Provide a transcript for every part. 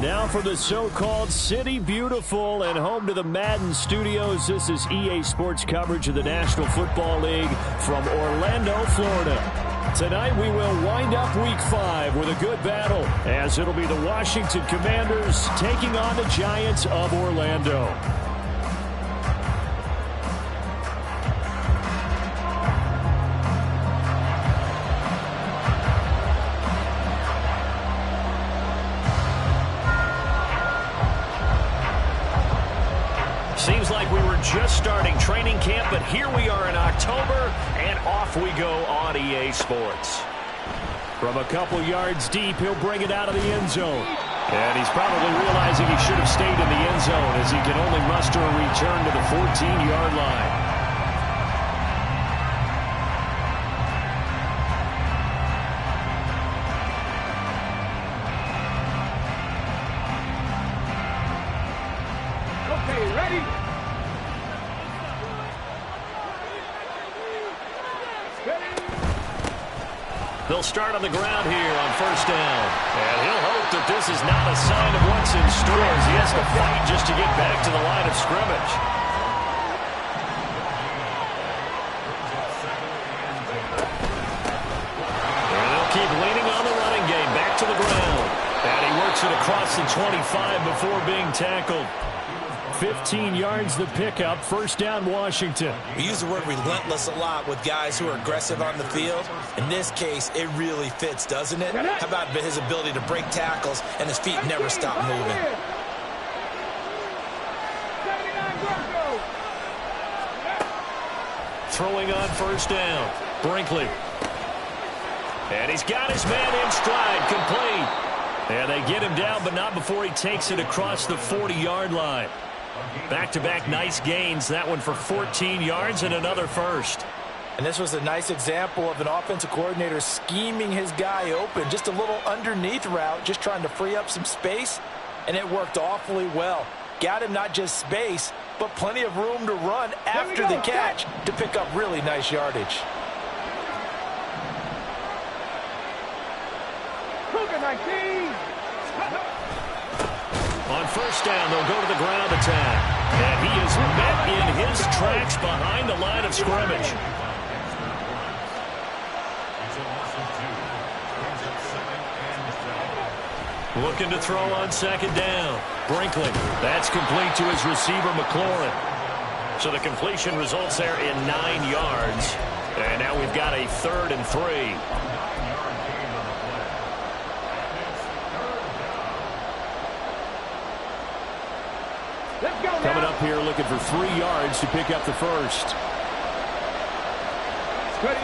Now for the so-called City Beautiful and home to the Madden Studios. This is EA Sports coverage of the National Football League from Orlando, Florida. Tonight we will wind up Week 5 with a good battle, as it'll be the Washington Commanders taking on the Giants of Orlando. Seems like we were just starting training camp, but here we are in October, and off we go on EA Sports. From a couple yards deep, he'll bring it out of the end zone. And he's probably realizing he should have stayed in the end zone, as he can only muster a return to the 14-yard line. They'll start on the ground here on first down. And he'll hope that this is not a sign of what's in store, as he has to fight just to get back to the line of scrimmage. And they'll keep leaning on the running game. Back to the ground. And he works it across the 25 before being tackled. 15 yards the pickup. First down, Washington. We use the word relentless a lot with guys who are aggressive on the field. In this case, it really fits, doesn't it? How about his ability to break tackles and his feet never stop moving? Throwing on first down, Brinkley. And he's got his man in stride, complete. And they get him down, but not before he takes it across the 40-yard line. Back-to-back nice gains, that one for 14 yards and another first. And this was a nice example of an offensive coordinator scheming his guy open. Just a little underneath route, just trying to free up some space, and it worked awfully well. Got him not just space, but plenty of room to run after the catch to pick up really nice yardage. On first down, they'll go to the ground attack. And he is met in his tracks behind the line of scrimmage. Looking to throw on second down. Brinkley. That's complete to his receiver, McLaurin. So the completion results there in 9 yards. And now we've got a 3rd and 3. Coming up here looking for 3 yards to pick up the first. Got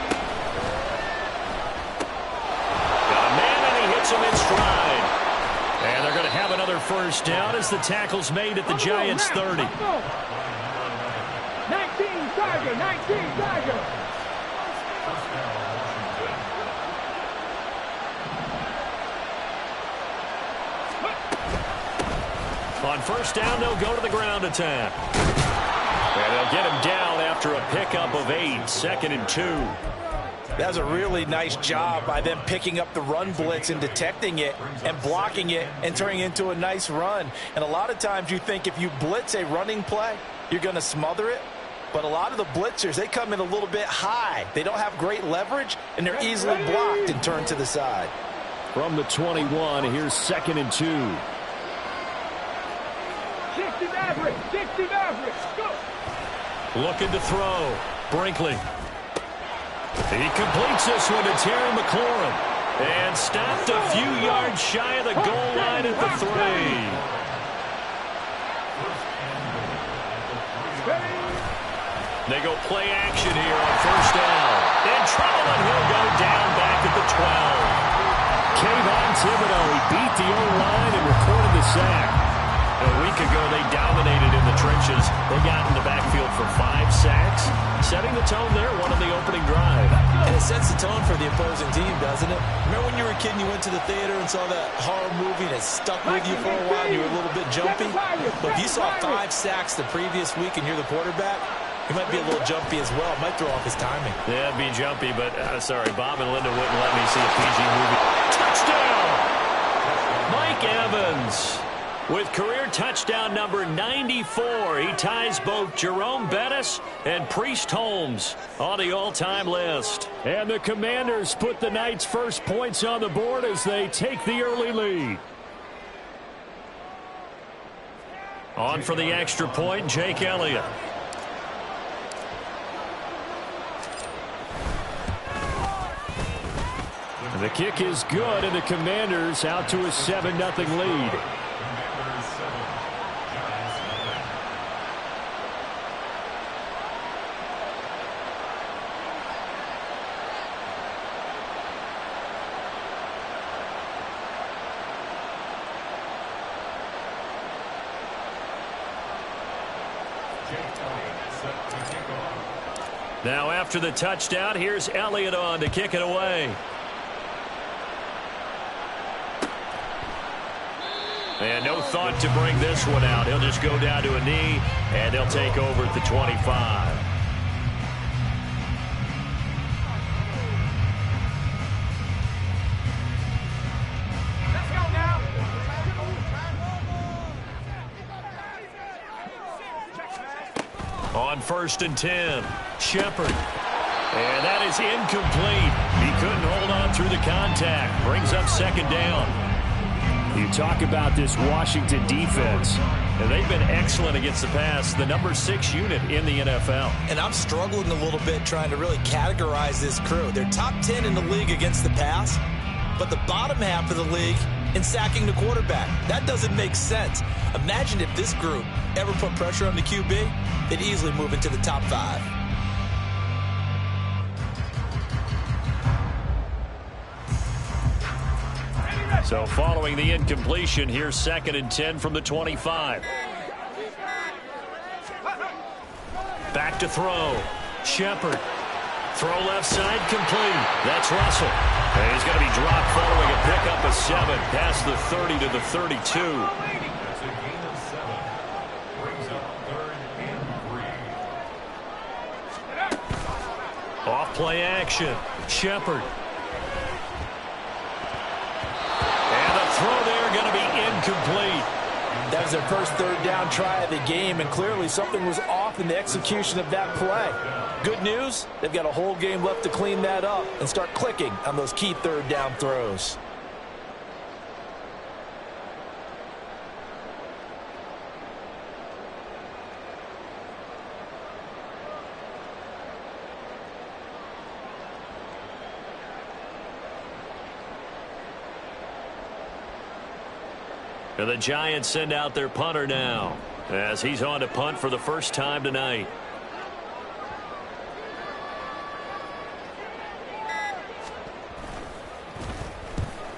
a man, and he hits him in stride. And they're going to have another first down as the tackle's made at the Giants' 30. 19 Tiger, 19 Tiger. On first down, they'll go to the ground attack. And they'll get him down after a pickup of 8, 2nd and 2. That was a really nice job by them picking up the run blitz and detecting it and blocking it and turning it into a nice run. And a lot of times you think if you blitz a running play, you're going to smother it. But a lot of the blitzers, they come in a little bit high. They don't have great leverage, and they're easily blocked and turned to the side. From the 21, here's 2nd and 2. 60 Maverick, 60 Maverick, go! Looking to throw. Brinkley. He completes this one to Terry McLaurin. And stopped a few yards shy of the goal line at the 3. They go play action here on first down. In trouble, and he'll go down back at the 12. Kayvon Thibodeaux, he beat the O-line and recorded the sack. A week ago, they dominated in the trenches. They got in the backfield for 5 sacks, setting the tone there, one on the opening drive. And it sets the tone for the opposing team, doesn't it? Remember when you were a kid and you went to the theater and saw that horror movie and it stuck with you for a while and you were a little bit jumpy? But if you saw 5 sacks the previous week and you're the quarterback, he might be a little jumpy as well. It might throw off his timing. Yeah, it'd be jumpy, but sorry, Bob and Linda wouldn't let me see a PG movie. Touchdown! Mike Evans with career touchdown number 94. He ties both Jerome Bettis and Priest Holmes on the all-time list. And the Commanders put the Knights' first points on the board as they take the early lead. On for the extra point, Jake Elliott. And the kick is good, and the Commanders out to a 7-0 lead. Now after the touchdown, here's Elliott on to kick it away. And no thought to bring this one out. He'll just go down to a knee, and they'll take over at the 25. Let's go now. On 1st and 10, Shepard. And that is incomplete. He couldn't hold on through the contact. Brings up 2nd down. You talk about this Washington defense, and they've been excellent against the pass, the number 6 unit in the NFL. And I'm struggling a little bit trying to really categorize this crew. They're top 10 in the league against the pass, but the bottom half of the league in sacking the quarterback. That doesn't make sense. Imagine if this group ever put pressure on the QB, they'd easily move into the top 5. So following the incompletion, here's 2nd and 10 from the 25. Back to throw. Shepard. Throw left side, complete. That's Russell. And he's going to be dropped following a pickup of 7 past the 30 to the 32. Off play action. Shepard. Throw there going to be incomplete. That was their first 3rd down try of the game, and clearly something was off in the execution of that play. Good news, they've got a whole game left to clean that up and start clicking on those key 3rd down throws. And the Giants send out their punter now as he's on to punt for the first time tonight.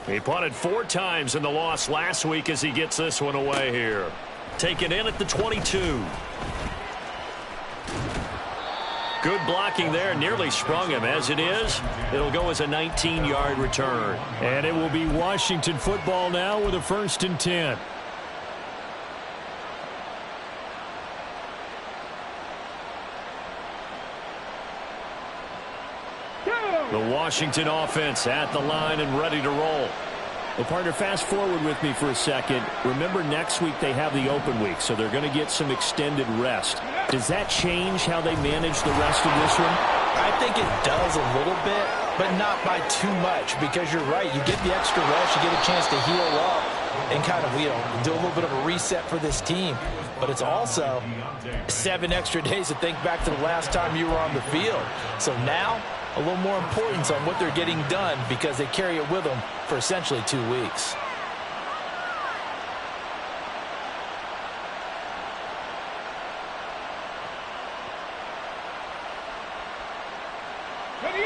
He punted 4 times in the loss last week as he gets this one away here. Taken in at the 22. Good blocking there, nearly sprung him. As it is, it'll go as a 19-yard return. And it will be Washington football now with a 1st and 10. The Washington offense at the line and ready to roll. Well, partner, fast forward with me for a second. Remember, next week they have the open week, so they're going to get some extended rest. Does that change how they manage the rest of this one? I think it does a little bit, but not by too much, because you're right. You get the extra rest, you get a chance to heal up and kind of, do a little bit of a reset for this team. But it's also 7 extra days to think back to the last time you were on the field. So now, a little more importance on what they're getting done because they carry it with them for essentially 2 weeks.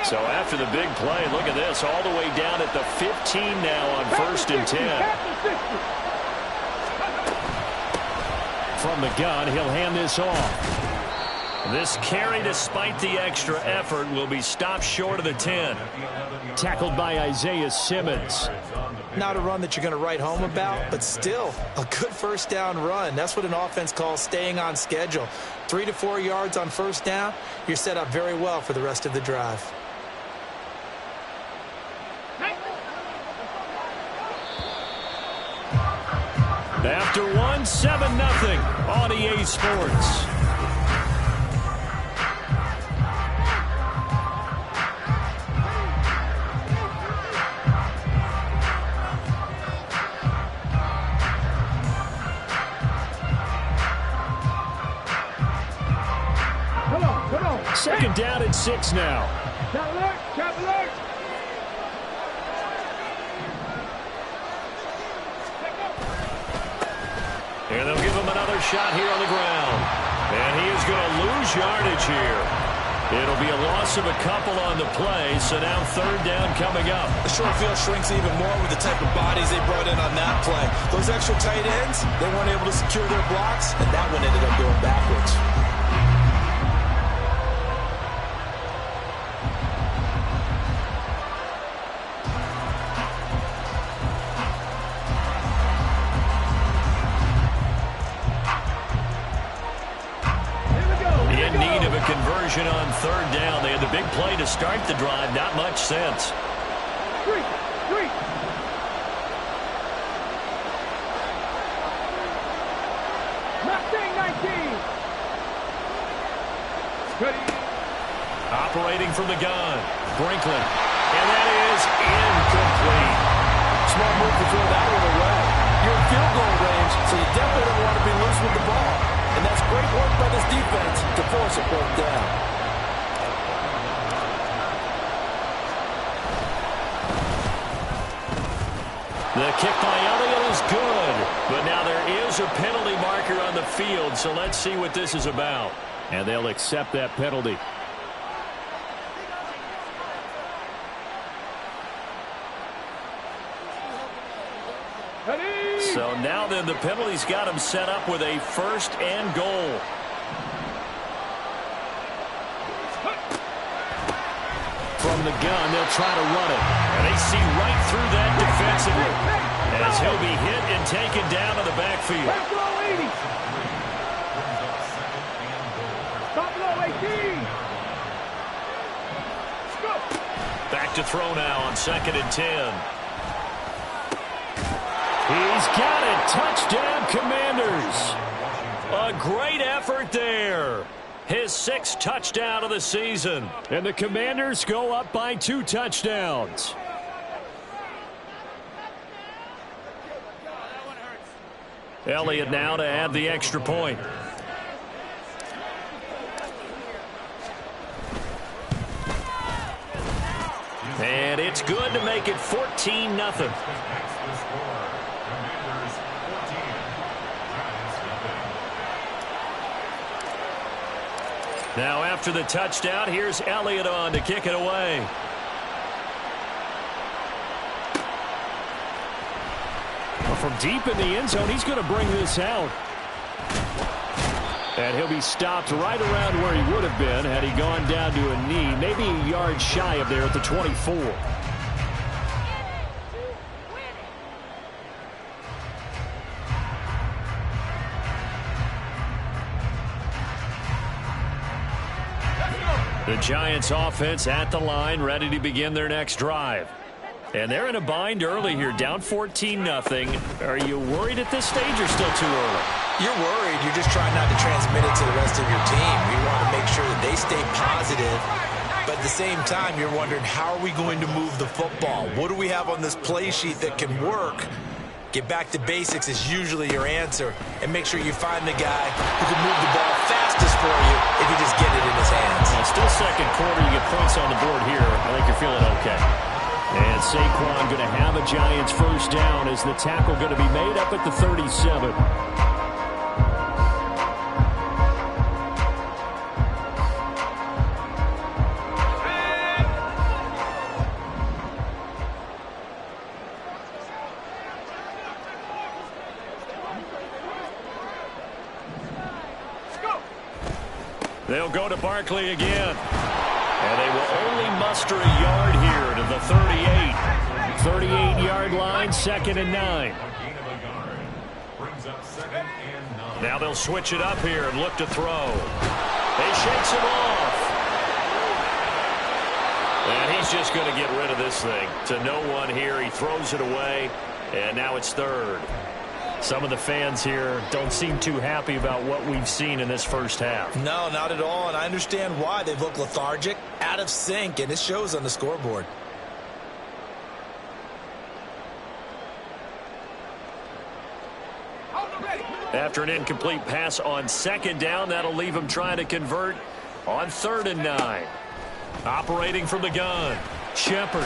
So after the big play, look at this, all the way down at the 15 now on 1st and 10. From the gun, he'll hand this off. This carry, despite the extra effort, will be stopped short of the 10. Tackled by Isaiah Simmons. Not a run that you're going to write home about, but still a good first down run. That's what an offense calls staying on schedule. 3 to 4 yards on first down, you're set up very well for the rest of the drive. After 7-0 on EA Sports. Second down and 6 now. Trap alert. And they'll give him another shot here on the ground. And he is going to lose yardage here. It'll be a loss of a couple on the play, so now 3rd down coming up. The short field shrinks even more with the type of bodies they brought in on that play. Those extra tight ends, they weren't able to secure their blocks, and that one ended up going backwards. Conversion on 3rd down. They had the big play to start the drive. Not much sense. Three. Mustang 19. Ready. Operating from the gun. Brinkley. And that is incomplete. Smart move to throw that one away. You're in field goal range, so you definitely don't want to be loose with the ball. And that's great work by this defense to force a 4th down. The kick by Elliott is good. But now there is a penalty marker on the field, so let's see what this is about. And they'll accept that penalty. So now then the penalty's got him set up with a 1st and goal. From the gun, they'll try to run it. And they see right through that defensively as he'll be hit and taken down to the backfield. Back to throw now on 2nd and 10. He's got it. Touchdown, Commanders. A great effort there. His 6th touchdown of the season. And the Commanders go up by 2 touchdowns. Elliott now to add the extra point. And it's good to make it 14-0. Now after the touchdown, here's Elliott on to kick it away. Well, from deep in the end zone, he's going to bring this out. And he'll be stopped right around where he would have been had he gone down to a knee, maybe a yard shy of there at the 24. The Giants offense at the line, ready to begin their next drive. And they're in a bind early here, down 14-0. Are you worried at this stage or still too early? You're worried. You're just trying not to transmit it to the rest of your team. You want to make sure that they stay positive. But at the same time, you're wondering, how are we going to move the football? What do we have on this play sheet that can work? Get back to basics is usually your answer. And make sure you find the guy who can move the ball fastest for you if you just get it in his hands. Well, still 2nd quarter. You get points on the board here. I think you're feeling okay. And Saquon going to have a Giants 1st down as the tackle going to be made up at the 37. They'll go to Barkley again. And they will only muster a yard here to the 38. 38-yard line, 2nd and 9. Now they'll switch it up here and look to throw. He shakes him off. And he's just going to get rid of this thing. To no one here. He throws it away. And now it's 3rd. Some of the fans here don't seem too happy about what we've seen in this first half. No, not at all, and I understand why. They've looked lethargic, out of sync, and it shows on the scoreboard. After an incomplete pass on 2nd down, that'll leave him trying to convert on 3rd and 9. Operating from the gun, Shepard.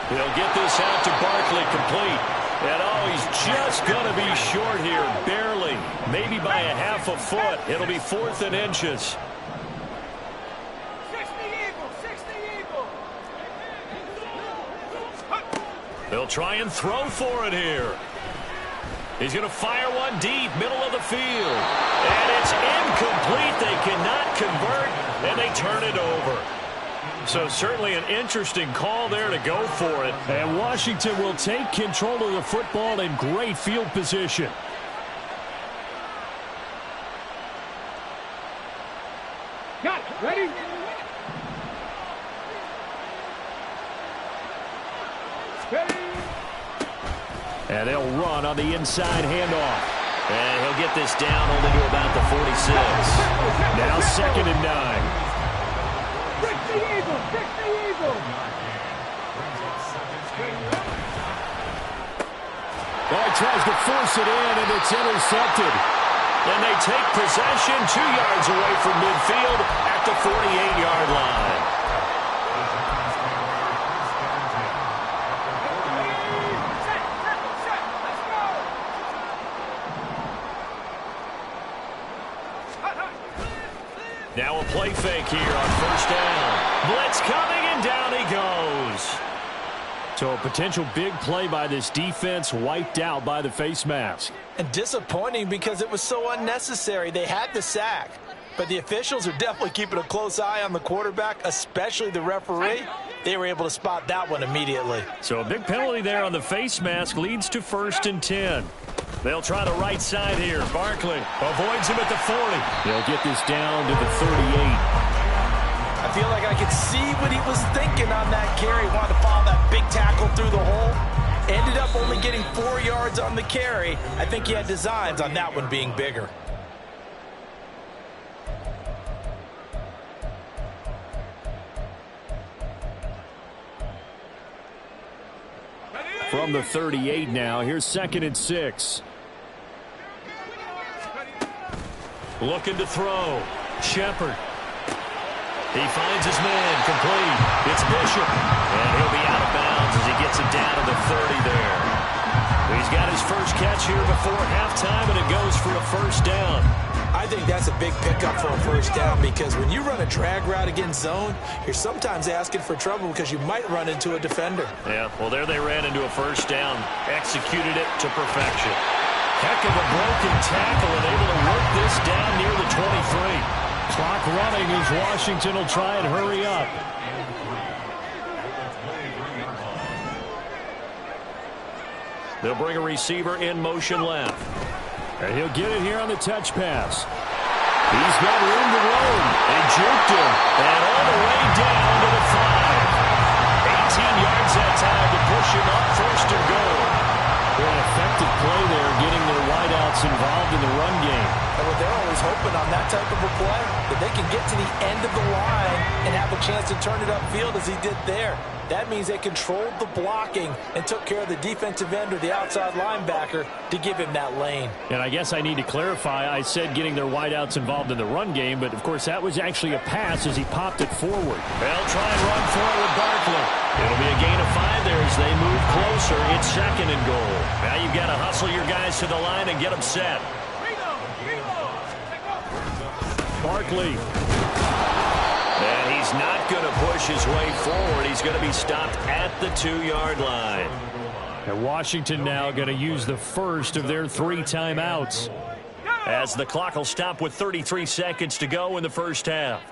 He'll get this out to Barkley, complete. And he's just going to be short here, barely. Maybe by a half a foot. It'll be 4th and inches. 60 Eagle. They'll try and throw for it here. He's going to fire one deep, middle of the field. And it's incomplete. They cannot convert, and they turn it over. So certainly an interesting call there to go for it. And Washington will take control of the football in great field position. Got it. Ready? And they'll run on the inside handoff. And he'll get this down only to about the 46. Now 2nd and 9. 60 Eagle. He tries to force it in, and it's intercepted. And they take possession 2 yards away from midfield at the 48-yard line. Now a play fake here on 1st down. Blitz coming, and down he goes. So a potential big play by this defense wiped out by the face mask. And disappointing because it was so unnecessary. They had the sack. But the officials are definitely keeping a close eye on the quarterback, especially the referee. They were able to spot that one immediately. So a big penalty there on the face mask leads to 1st and 10. They'll try the right side here. Barkley avoids him at the 40. They'll get this down to the 38. I feel like I could see what he was thinking on that carry. Wanted to follow that big tackle through the hole. Ended up only getting 4 yards on the carry. I think he had designs on that one being bigger. From the 38 now, here's 2nd and 6. Looking to throw. Shepard. He finds his man, complete. It's Bishop. And he'll be out of bounds as he gets it down to the 30 there. He's got his first catch here before halftime, and it goes for a 1st down. I think that's a big pickup for a 1st down because when you run a drag route against zone, you're sometimes asking for trouble because you might run into a defender. Yeah, well, there they ran into a 1st down. Executed it to perfection. Heck of a broken tackle and able to work this down near the 23. Clock running as Washington will try and hurry up. They'll bring a receiver in motion left. And he'll get it here on the touch pass. He's got room to roam. They juked him. And all the way down to the 5. 18 yards that time to push him up 1st and goal. An effective play there, getting their wideouts involved in the run game. And what they're always hoping on that type of a play, that they can get to the end of the line and have a chance to turn it upfield as he did there. That means they controlled the blocking and took care of the defensive end or the outside linebacker to give him that lane. And I guess I need to clarify, I said getting their wideouts involved in the run game, but of course that was actually a pass as he popped it forward. They'll try and run for it with Barkley. It'll be a gain of 5 there as they move closer. It's 2nd and goal. Now you've got to hustle your guys to the line and get them set. Barkley. And he's not going to push his way forward. He's going to be stopped at the 2-yard line. And Washington now going to use the first of their 3 timeouts. as the clock will stop with 33 seconds to go in the first half.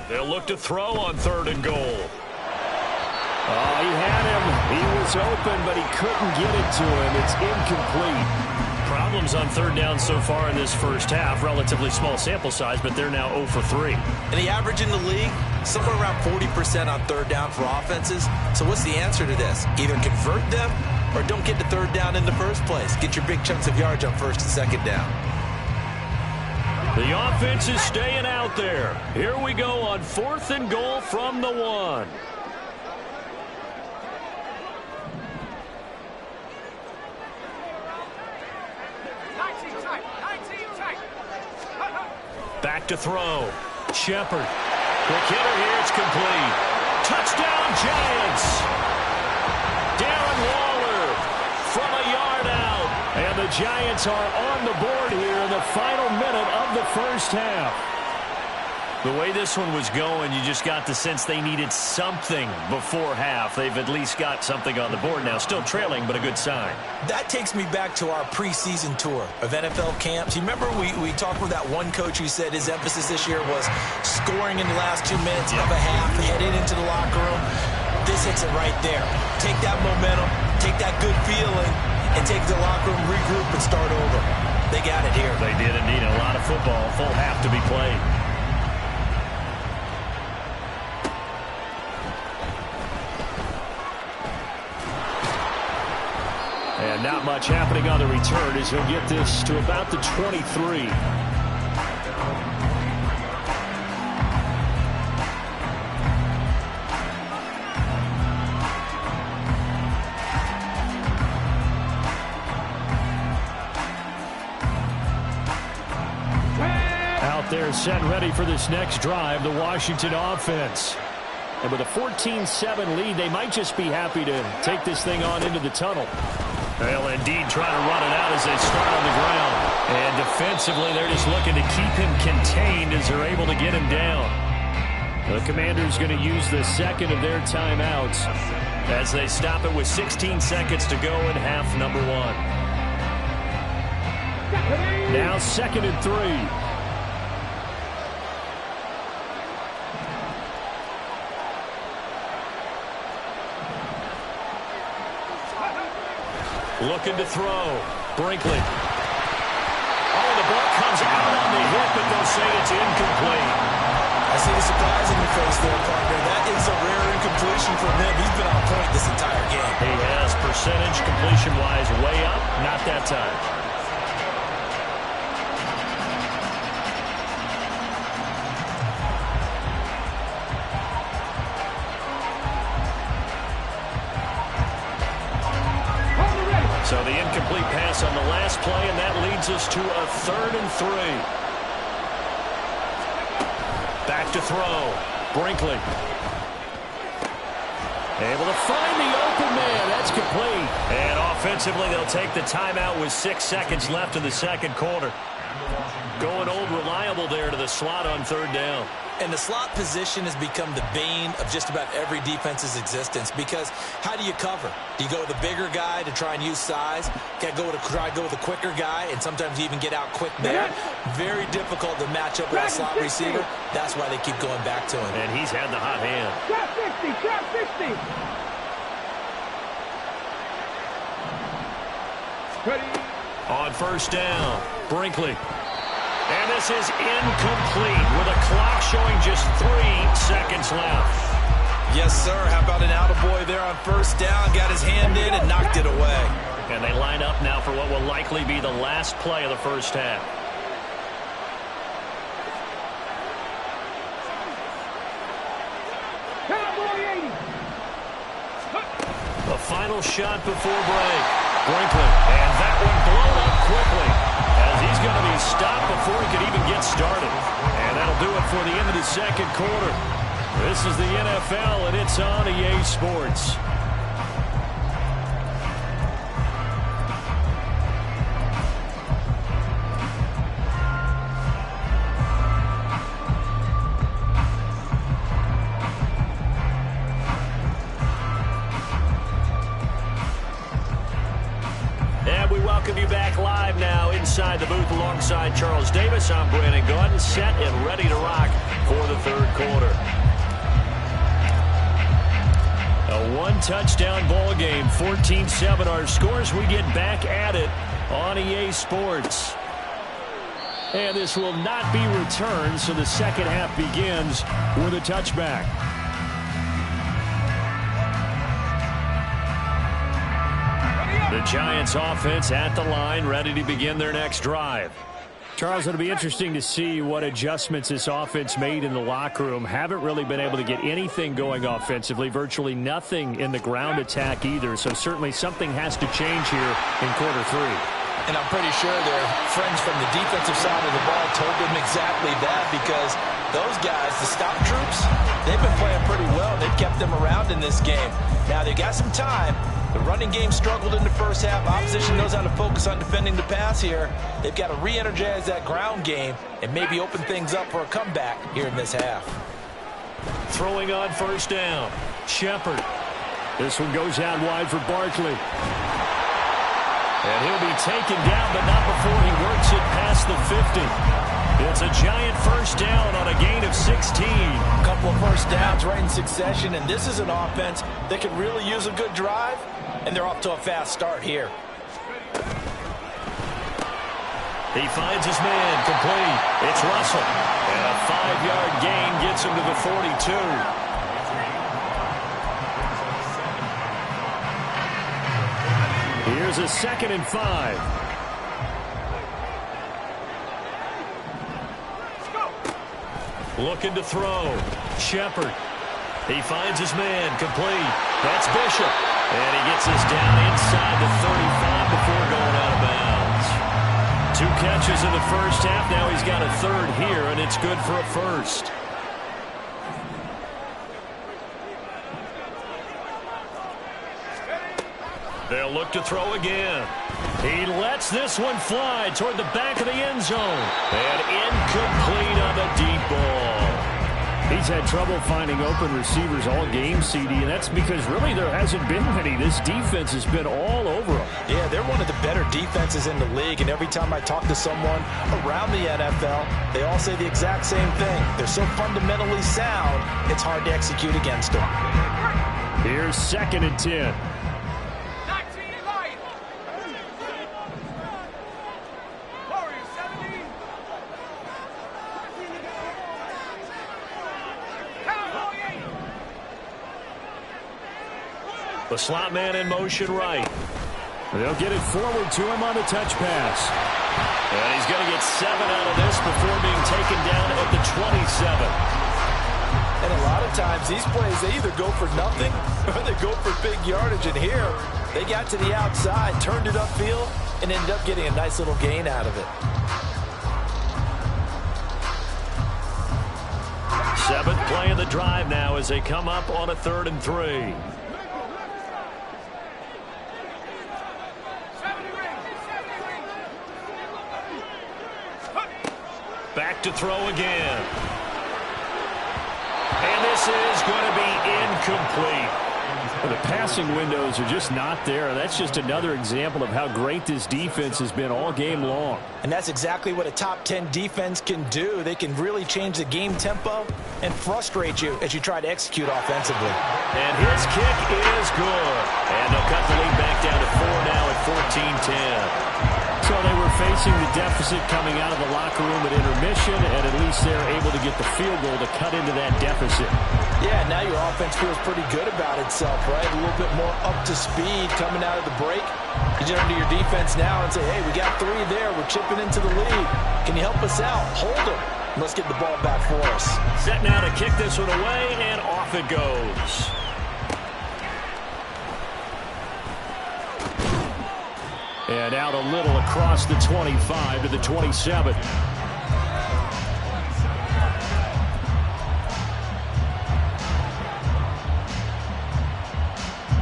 They'll look to throw on 3rd and goal. Oh, he had him. He was open, but he couldn't get it to him. It's incomplete. Problems on 3rd down so far in this first half. Relatively small sample size, but they're now 0 for 3. And the average in the league, somewhere around 40% on 3rd down for offenses. So what's the answer to this? Either convert them or don't get to 3rd down in the first place. Get your big chunks of yards on 1st and 2nd down. The offense is staying out there. Here we go on 4th and goal from the 1. Back to throw. Shepard. Quick hitter here. It's complete. Touchdown, Giants. Darren Waller from a yard out. And the Giants are on the board here in the final minute of the first half. The way this one was going, you just got the sense they needed something before half. They've at least got something on the board now. Still trailing, but a good sign. That takes me back to our preseason tour of NFL camps. You remember we talked with that one coach who said his emphasis this year was scoring in the last 2 minutes of a half, heading into the locker room. This hits it right there. Take that momentum, take that good feeling, and take the locker room, regroup, and start over. They got it here. They did indeed. A lot of football, full half to be played. And not much happening on the return as he'll get this to about the 23. Out there set and ready for this next drive, the Washington offense. And with a 14-7 lead, they might just be happy to take this thing on into the tunnel. They'll indeed try to run it out as they start on the ground. And defensively, they're just looking to keep him contained as they're able to get him down. The Commanders going to use the second of their timeouts as they stop it with 16 seconds to go in half number 1. Now 2nd and 3. Looking to throw. Brinkley. Oh, the ball comes out on the hit, but they'll say it's incomplete. I see the surprise in your face there, partner. That is a rare incompletion from him. He's been on point this entire game. He has percentage completion-wise way up. Not that time. So the incomplete pass on the last play, and that leads us to a 3rd and 3. Back to throw. Brinkley. Able to find the open man. That's complete. And offensively, they'll take the timeout with 6 seconds left in the second quarter. Going old reliable there to the slot on 3rd down. And the slot position has become the bane of just about every defense's existence, because how do you cover? Do you go with a bigger guy to try and use size? Try to go with a quicker guy, and sometimes you even get out quick there. Very difficult to match up with a slot receiver. That's why they keep going back to him. And he's had the hot hand. Trap 60, trap 60. Ready. On 1st down, Brinkley. And this is incomplete with a clock showing just 3 seconds left. Yes, sir. How about an attaboy there on 1st down? Got his hand in and knocked it away. And they line up now for what will likely be the last play of the first half. Cowboy 80. The final shot before break. Brinkley. And that one blown up quickly, as he's going to be stopped before he could even get started. And that'll do it for the end of the second quarter. This is the NFL, and it's on EA Sports. back live now inside the booth alongside Charles Davis. I'm Brandon Gaudin, set and ready to rock for the third quarter. A one-touchdown ball game, 14-7 our scores. We get back at it on EA Sports. And this will not be returned, so the second half begins with a touchback. The Giants offense at the line, ready to begin their next drive. Charles, it'll be interesting to see what adjustments this offense made in the locker room. Haven't really been able to get anything going offensively, virtually nothing in the ground attack either. So certainly something has to change here in quarter three. And I'm pretty sure their friends from the defensive side of the ball told them exactly that, because those guys, the stop troops, they've been playing pretty well. They've kept them around in this game. Now, they've got some time. The running game struggled in the first half. Opposition knows how to focus on defending the pass here. They've got to re-energize that ground game and maybe open things up for a comeback here in this half. Throwing on first down, Shepard. This one goes out wide for Barkley. And he'll be taken down, but not before he works it past the 50. It's a giant first down on a gain of 16. A couple of first downs right in succession, and this is an offense that could really use a good drive, and they're off to a fast start here. He finds his man, complete. It's Russell. And a 5-yard gain gets him to the 42. Here's a 2nd and 5. Looking to throw. Shepard. He finds his man, complete. That's Bishop. And he gets us down inside the 35 before going out of bounds. 2 catches in the first half. Now he's got a third here, and it's good for a first. They'll look to throw again. He lets this one fly toward the back of the end zone. And incomplete on the deep ball. He's had trouble finding open receivers all game, CD, and that's because really there hasn't been many. This defense has been all over them. Yeah, they're one of the better defenses in the league, and every time I talk to someone around the NFL, they all say the exact same thing. They're so fundamentally sound, it's hard to execute against them. Here's 2nd and 10. The slot man in motion right. They'll get it forward to him on the touch pass. And he's going to get 7 out of this before being taken down at the 27. And a lot of times these plays, they either go for nothing or they go for big yardage. And here, they got to the outside, turned it upfield, and ended up getting a nice little gain out of it. 7th play of the drive now as they come up on a 3rd and 3. Back to throw again. And this is going to be incomplete. The passing windows are just not there. That's just another example of how great this defense has been all game long. And that's exactly what a top 10 defense can do. They can really change the game tempo and frustrate you as you try to execute offensively. And his kick is good. And they'll cut the lead back down to 4 now at 14-10. So they were facing the deficit coming out of the locker room at intermission, and at least they're able to get the field goal to cut into that deficit. Yeah, now your offense feels pretty good about itself, right? A little bit more up to speed coming out of the break. You turn to your defense now and say, hey, we got 3 there. We're chipping into the lead. Can you help us out? Hold them. Let's get the ball back for us. Set now to kick this one away, and off it goes. And out a little across the 25 to the 27.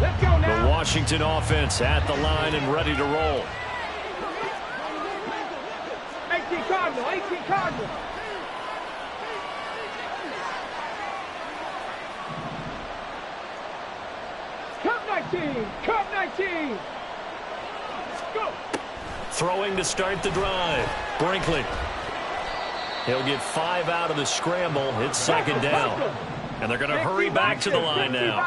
Let's go now. The Washington offense at the line and ready to roll. 18 Cardinal, 18 Cardinal. Cup 19, Cup 19. Throwing to start the drive. Brinkley. He'll get 5 out of the scramble. It's second down. And they're going to hurry back to the line now.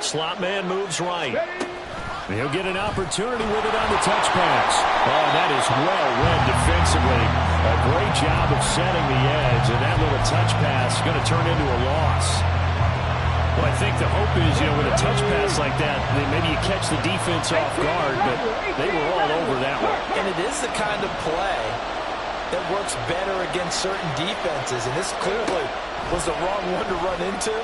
Slot man moves right. He'll get an opportunity with it on the touch pass. Oh, that is well read defensively. A great job of setting the edge, and that little touch pass is going to turn into a loss. Well, I think the hope is, with a touch pass like that, maybe you catch the defense off guard, but they were all over that one. And it is the kind of play that works better against certain defenses, and this clearly was the wrong one to run into.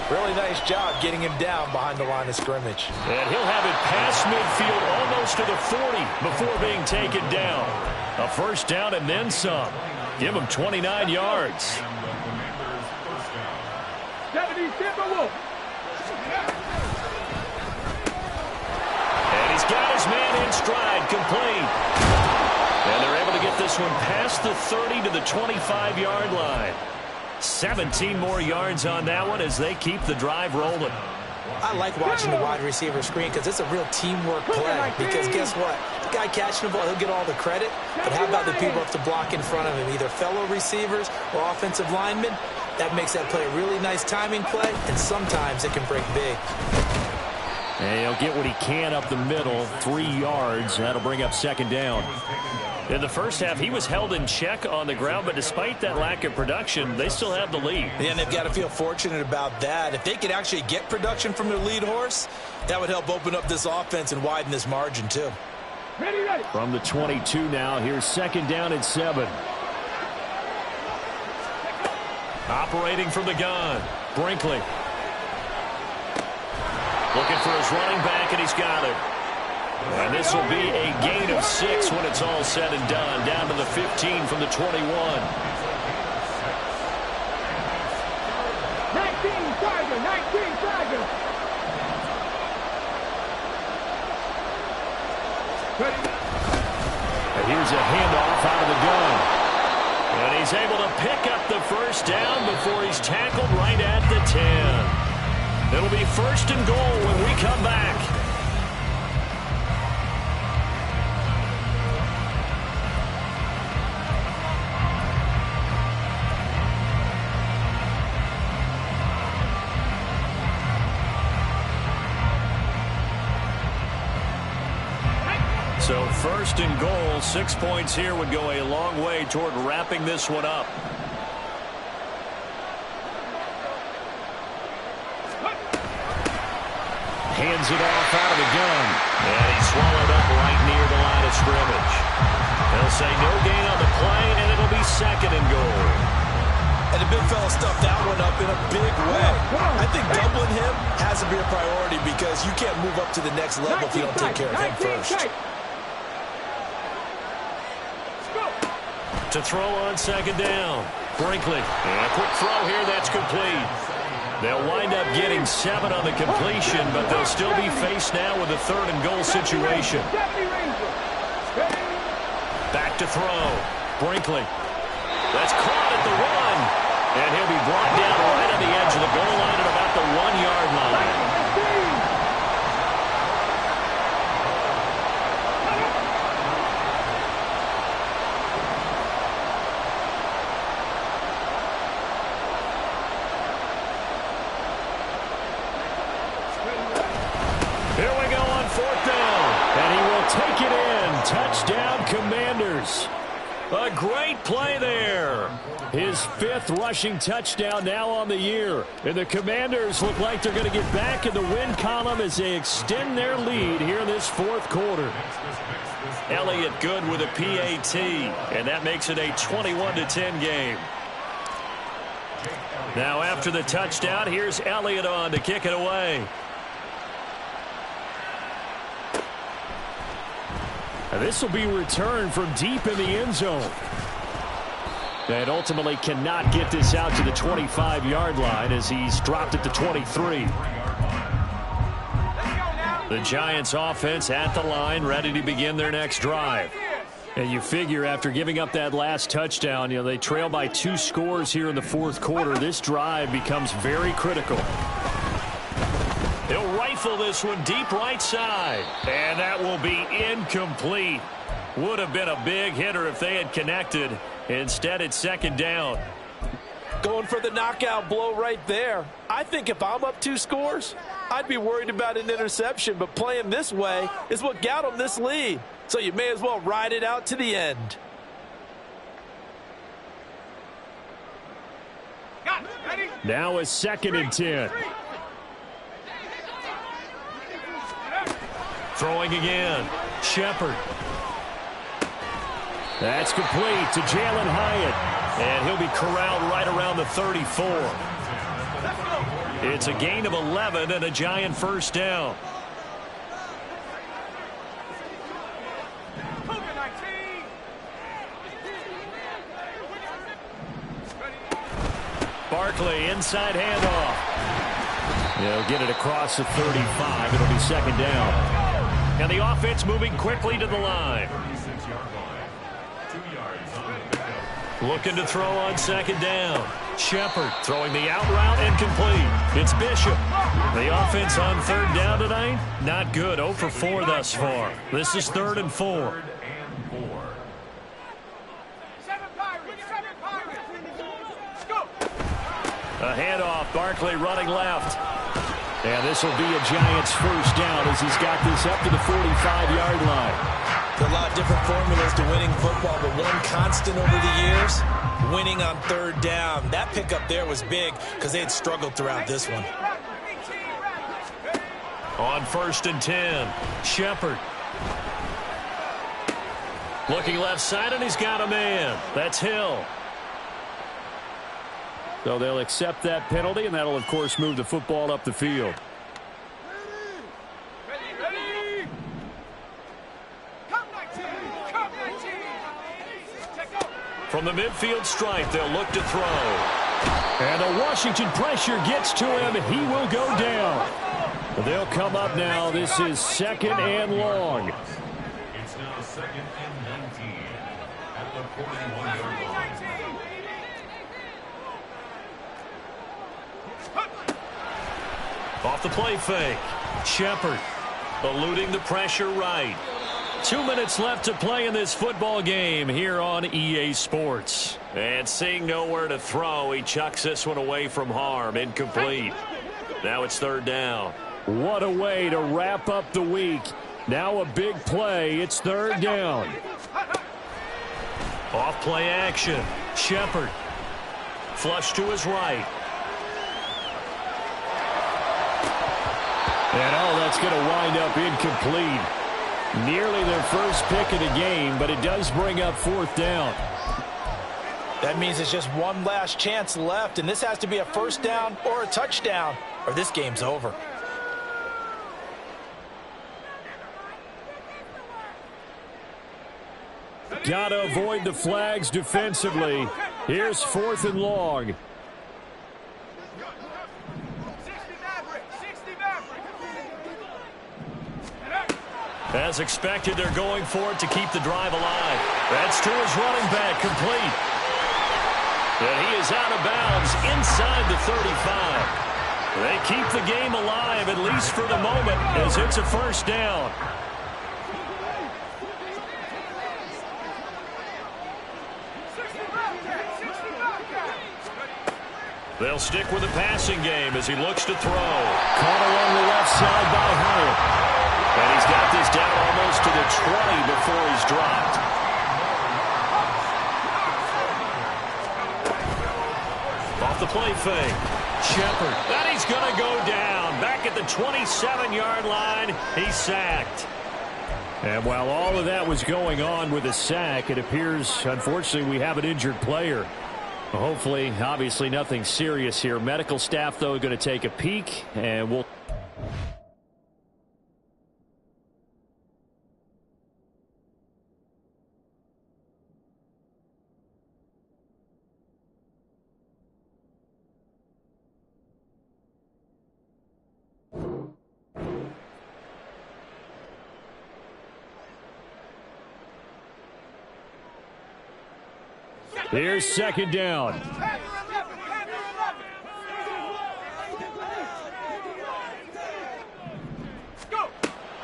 Really nice job getting him down behind the line of scrimmage. And he'll have it past midfield almost to the 40 before being taken down. A first down and then some. Give him 29 yards. And he's got his man in stride, complete. And they're able to get this one past the 30 to the 25-yard line. 17 more yards on that one as they keep the drive rolling. I like watching the wide receiver screen because it's a real teamwork play. Because guess what? The guy catching the ball, he'll get all the credit. But how about the people who have to block in front of him, either fellow receivers or offensive linemen? That makes that play a really nice timing play, and sometimes it can break big. And he'll get what he can up the middle, 3 yards. That'll bring up second down. In the first half, he was held in check on the ground, but despite that lack of production, they still have the lead. And they've got to feel fortunate about that. If they could actually get production from their lead horse, that would help open up this offense and widen this margin, too. From the 22 now, here's second down and 7. Operating from the gun, Brinkley. Looking for his running back, and he's got it. And this will be a gain of 6 when it's all said and done. Down to the 15 from the 21. 19 Tiger, 19 Tiger. And here's a handoff out of the gun. And he's able to pick up the first down before he's tackled right at the 10. It'll be first and goal when we come back. So first and goal, 6 points here would go a long way toward wrapping this one up. Hands it off out of the gun. And he's swallowed up right near the line of scrimmage. They'll say no gain on the play, and it'll be second and goal. And the big fella stuffed that one up in a big way. I think doubling him has to be a priority because you can't move up to the next level if you don't take care of him first. To throw on second down, Brinkley. And a quick throw here, that's complete. They'll wind up getting 7 on the completion, but they'll still be faced now with a third and goal situation. Back to throw, Brinkley. That's caught at the 1, and he'll be brought down right on the edge of the goal line at about the 1-yard line. Take it in. Touchdown, Commanders. A great play there. His 5th rushing touchdown now on the year. And the Commanders look like they're going to get back in the win column as they extend their lead here in this 4th quarter. Elliott good with a PAT, and that makes it a 21-10 game. Now after the touchdown, here's Elliott on to kick it away. This will be returned from deep in the end zone. And ultimately cannot get this out to the 25-yard line as he's dropped at the 23. The Giants offense at the line, ready to begin their next drive. And you figure after giving up that last touchdown, they trail by 2 scores here in the fourth quarter. This drive becomes very critical. He'll rifle this one deep right side. And that will be incomplete. Would have been a big hitter if they had connected. Instead, it's second down. Going for the knockout blow right there. I think if I'm up 2 scores, I'd be worried about an interception. But playing this way is what got them this lead. So you may as well ride it out to the end. Now a 2nd and 10. Throwing again. Shepard. That's complete to Jalen Hyatt. And he'll be corralled right around the 34. It's a gain of 11 and a Giant first down. Barkley, inside handoff. They'll get it across the 35. It'll be second down. And the offense moving quickly to the line. Looking to throw on second down. Shepard throwing the out route incomplete. It's Bishop. The offense on third down tonight, not good. 0 for 4 thus far. This is 3rd and 4. A handoff, Barkley running left. And this will be a Giants first down as he's got this up to the 45-yard line. There are a lot of different formulas to winning football, but one constant over the years, winning on third down. That pickup there was big because they had struggled throughout this one. On 1st and 10, Shepard. Looking left side, and he's got a man. That's Hill. So they'll accept that penalty, and that'll, of course, move the football up the field. From the midfield stripe, they'll look to throw. And the Washington pressure gets to him. He will go down. They'll come up now. This is 2nd and long. It's now 2nd and 19 at the 41-yard line. Off the play fake. Shepard eluding the pressure right. 2 minutes left to play in this football game here on EA Sports. And seeing nowhere to throw, he chucks this one away from harm. Incomplete. Now it's 3rd down. What a way to wrap up the week. Now a big play. It's 3rd down. Off play action. Shepard. Flush to his right. And that's going to wind up incomplete. Nearly their first pick of the game, but it does bring up 4th down. That means it's just one last chance left, and this has to be a first down or a touchdown, or this game's over. Got to avoid the flags defensively. Here's 4th and long. As expected, they're going for it to keep the drive alive. That's to his running back, complete. And he is out of bounds inside the 35. They keep the game alive, at least for the moment, as it's a first down. They'll stick with the passing game as he looks to throw. Caught along the left side by Hyatt. And he's got this down almost to the 20 before he's dropped. Off the play fake. Shepard. And he's going to go down. Back at the 27-yard line, he's sacked. And while all of that was going on with a sack, it appears, unfortunately, we have an injured player. Hopefully, obviously, nothing serious here. Medical staff, though, going to take a peek, and we'll... Here's second down.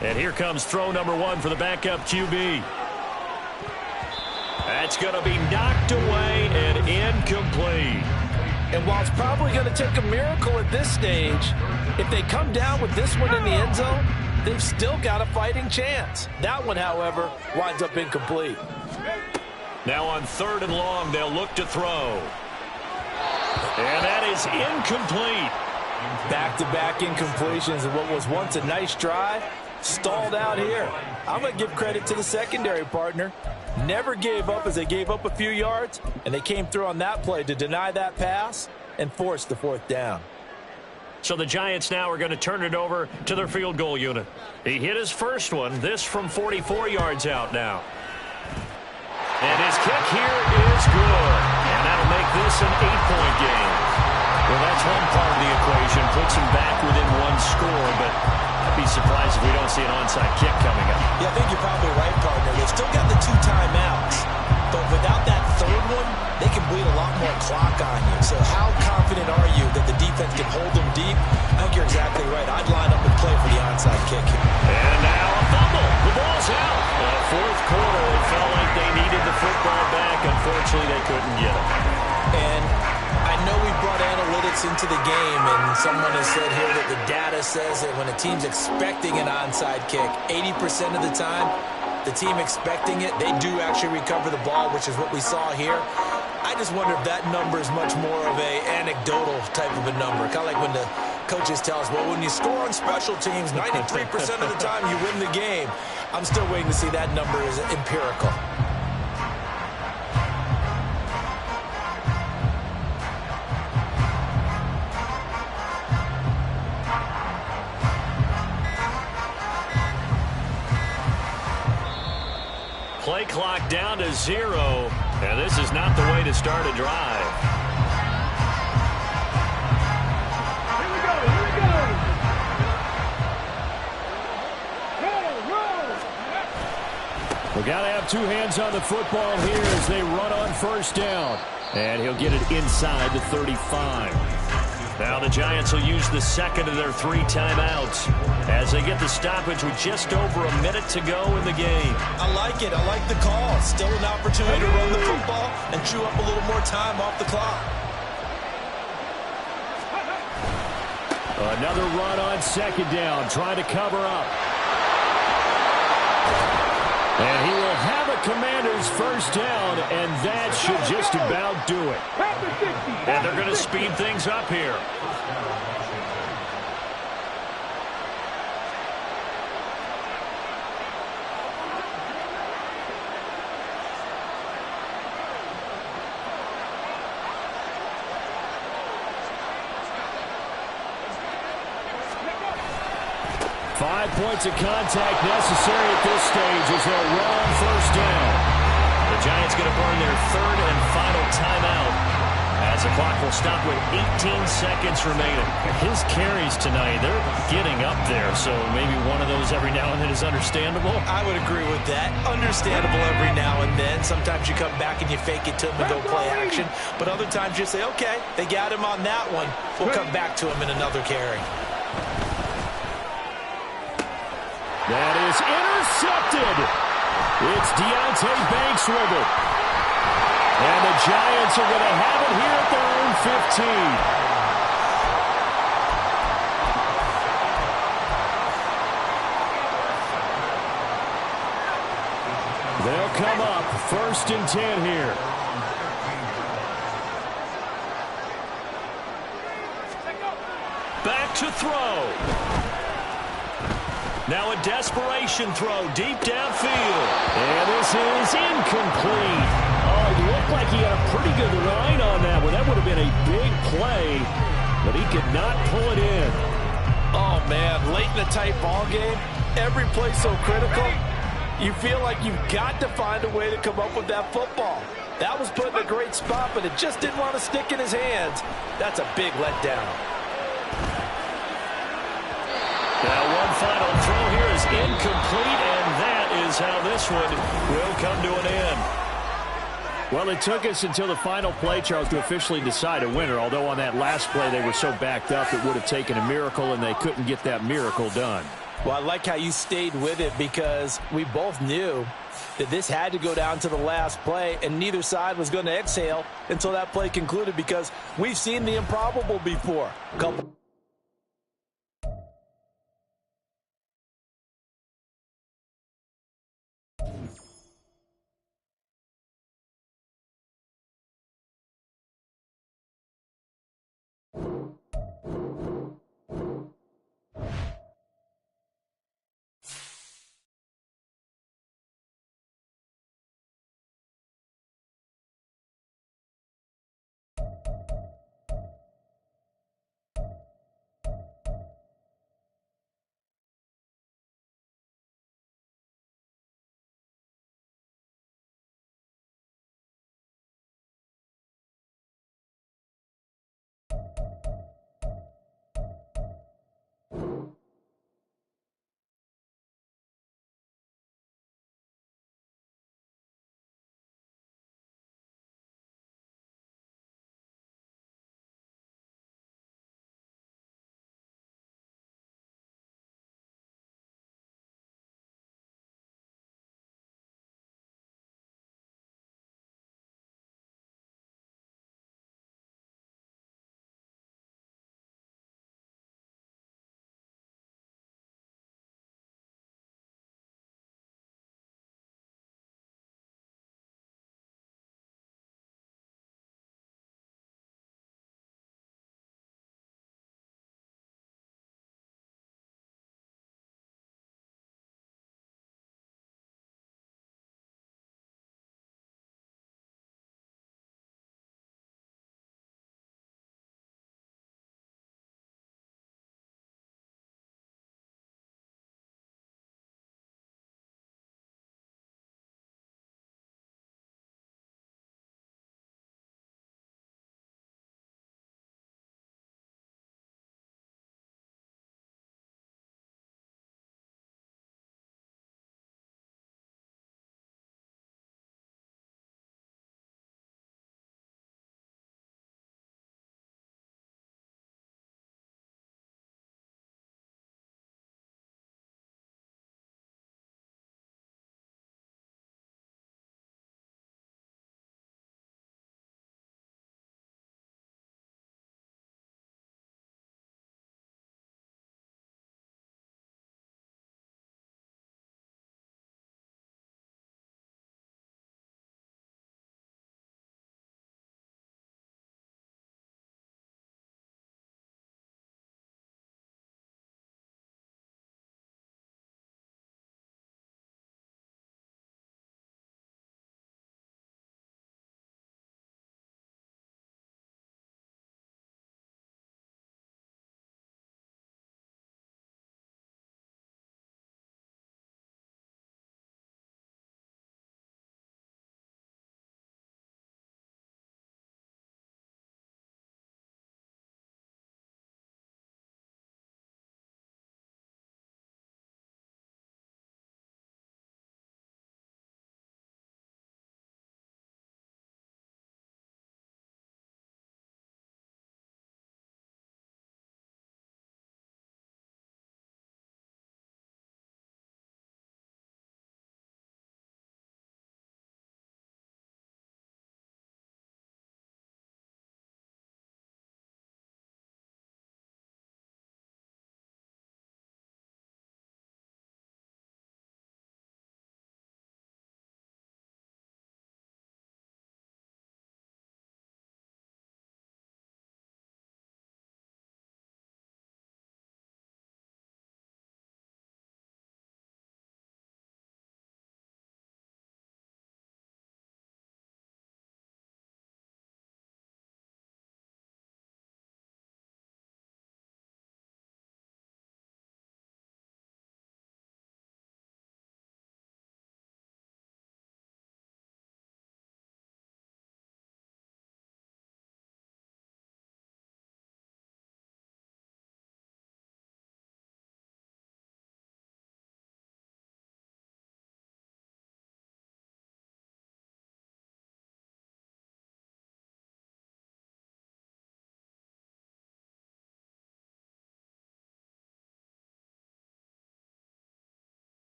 And here comes throw number 1 for the backup QB. That's going to be knocked away and incomplete. And while it's probably going to take a miracle at this stage, if they come down with this one in the end zone, they've still got a fighting chance. That one, however, winds up incomplete. Now on 3rd and long, they'll look to throw. And that is incomplete. Back-to-back incompletions of what was once a nice drive, stalled out here. I'm going to give credit to the secondary partner. Never gave up as they gave up a few yards, and they came through on that play to deny that pass and force the 4th down. So the Giants now are going to turn it over to their field goal unit. He hit his first one, this from 44 yards out now. And his kick here is good. And that'll make this an 8-point game. Well, that's one part of the equation. Puts him back within 1 score, but I'd be surprised if we don't see an onside kick coming up. Yeah, I think you're probably right, partner. They've still got the 2 timeouts. But without that 3rd one, they can bleed a lot more clock on you. So how confident are you that the defense can hold them deep? I think you're exactly right. I'd line up and play for the onside kick here. And now a fumble. The ball's out. 4th quarter, it felt like they needed the football back. Unfortunately, they couldn't get it. And I know we brought analytics into the game, and someone has said here that the data says that when a team's expecting an onside kick, 80% of the time, the team expecting it, they do actually recover the ball, which is what we saw here. I just wonder if that number is much more of a anecdotal type of a number. Kind of like when the coaches tell us, well, when you score on special teams, 93% of the time you win the game. I'm still waiting to see that number is empirical. Play clock down to 0, and this is not the way to start a drive. Here we go. Roll. We got to have 2 hands on the football here as they run on 1st down. And he'll get it inside the 35. Now the Giants will use the 2nd of their 3 timeouts as they get the stoppage with just over a minute to go in the game. I like it. I like the call. Still an opportunity to run the football and chew up a little more time off the clock. Another run on 2nd down, trying to cover up. And he will have a Commander's 1st down, and that should just about do it. And they're going to speed things up here. Five points of contact necessary at this stage as they'll run on 1st down. The Giants going to burn their 3rd and final timeout as the clock will stop with 18 seconds remaining. His carries tonight, they're getting up there, so maybe one of those every now and then is understandable. I would agree with that. Understandable every now and then. Sometimes you come back and you fake it to him and go play action. But other times you say, okay, they got him on that one. We'll come back to him in another carry. That is intercepted. It's Deonte Banks with it. And the Giants are going to have it here at their own 15. They'll come up 1st and 10 here. Back to throw. Now a desperation throw deep downfield. And this is incomplete. Oh, it looked like he had a pretty good line on that one. That would have been a big play, but he could not pull it in. Oh, man, late in a tight ball game, every play so critical, you feel like you've got to find a way to come up with that football. That was put in a great spot, but it just didn't want to stick in his hands. That's a big letdown. Now one final throw here is incomplete, and that is how this one will come to an end. Well, it took us until the final play, Charles, to officially decide a winner, although on that last play they were so backed up it would have taken a miracle, and they couldn't get that miracle done. Well, I like how you stayed with it because we both knew that this had to go down to the last play, and neither side was going to exhale until that play concluded because we've seen the improbable before.